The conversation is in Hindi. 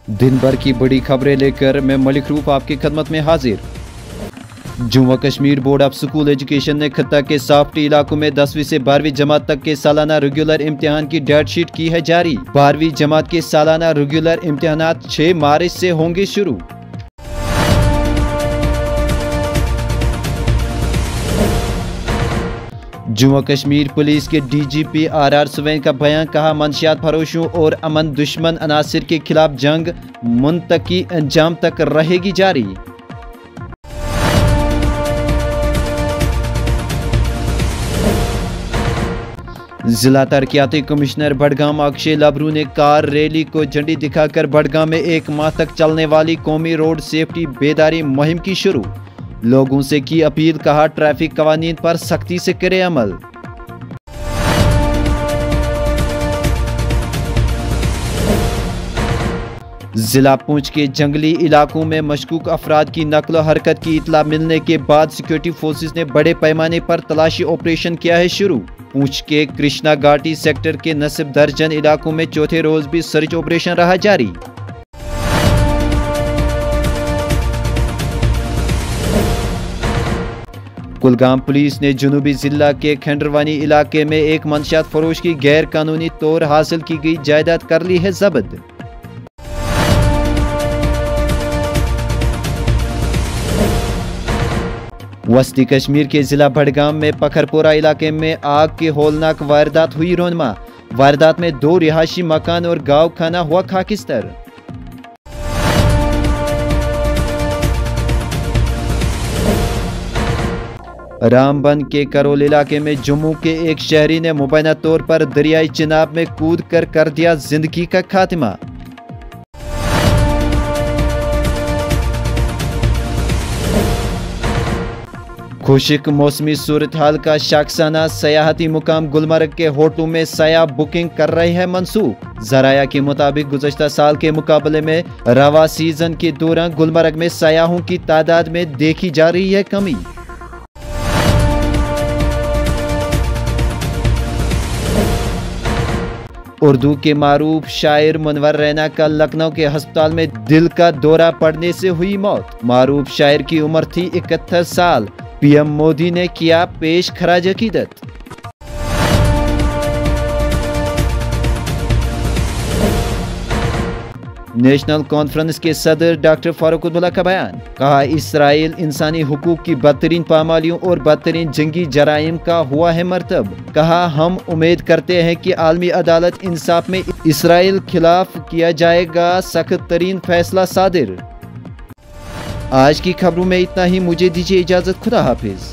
दिन भर की बड़ी खबरें लेकर मैं मलिक रूफ आपकी खदमत में हाजिर। Jammu Kashmir board of school education ने खत्ता के साफ्टी इलाकों में 10वीं से 12वीं जमात तक के सालाना रेगुलर इम्तिहान की डेट शीट की है जारी। 12वीं जमात के सालाना रेगुलर इम्तिहानात 6 मार्च से होंगे शुरू। जम्मू कश्मीर पुलिस के डीजीपी आर सुवैन का बयान, कहा मंशियात फरोशों और अमन दुश्मन अनासिर के खिलाफ जंग मुंतकी अंजाम तक रहेगी जारी। जिला तरक्याती कमिश्नर बडगाम अक्षय लबरू ने कार रैली को झंडी दिखाकर बडगाम में 1 माह तक चलने वाली कौमी रोड सेफ्टी बेदारी मुहिम की शुरू। लोगों से की अपील, कहा ट्रैफिक कवानीन पर सख्ती से करे अमल। जिला पुंछ के जंगली इलाकों में मशकूक अफराद की नकल हरकत की इतला मिलने के बाद सिक्योरिटी फोर्सेस ने बड़े पैमाने पर तलाशी ऑपरेशन किया है शुरू। पुंछ के कृष्णा घाटी सेक्टर के नसीब दर्जन इलाकों में चौथे रोज भी सर्च ऑपरेशन रहा जारी। कुलगाम पुलिस ने जुनूबी जिला के खंडरवानी इलाके में एक मंशियात फरोश की गैर कानूनी तौर हासिल की गई जायदाद कर ली है जब्त। वस्ती कश्मीर के जिला बडगाम में पखरपोरा इलाके में आग की होलनाक वारदात हुई रोनमा। वारदात में 2 रिहायशी मकान और गांव खाना हुआ खाकिस्तर। रामबन के करोल इलाके में जम्मू के एक शहरी ने मुबैना तौर पर दरियाई चिनाब में कूद कर दिया जिंदगी का खात्मा। खुशक मौसमी सूरत हाल का शाखसाना सयाहती मुकाम गुलमर्ग के होटलों में सयाह बुकिंग कर रही है मनसूख। जराया के मुताबिक गुज़श्ता साल के मुकाबले में रवा सीजन के दौरान गुलमर्ग में सयाहों की तादाद में देखी जा रही है कमी। उर्दू के मारूफ शायर मुनव्वर रैना का लखनऊ के अस्पताल में दिल का दौरा पड़ने से हुई मौत। मारूफ शायर की उम्र थी 71 साल। पीएम मोदी ने किया पेश खराज अकीदत। नेशनल कॉन्फ्रेंस के सदर डॉक्टर फारूक अब्दुल्ला का बयान, कहा इसराइल इंसानी हुकूक की बदतरीन पामालियों और बदतरीन जंगी जराइम का हुआ है मरतब। कहा हम उम्मीद करते हैं कि आलमी अदालत इंसाफ में इसराइल खिलाफ किया जाएगा सख्त तरीन फैसला सादिर। आज की खबरों में इतना ही, मुझे दीजिए इजाजत, खुदा हाफिज।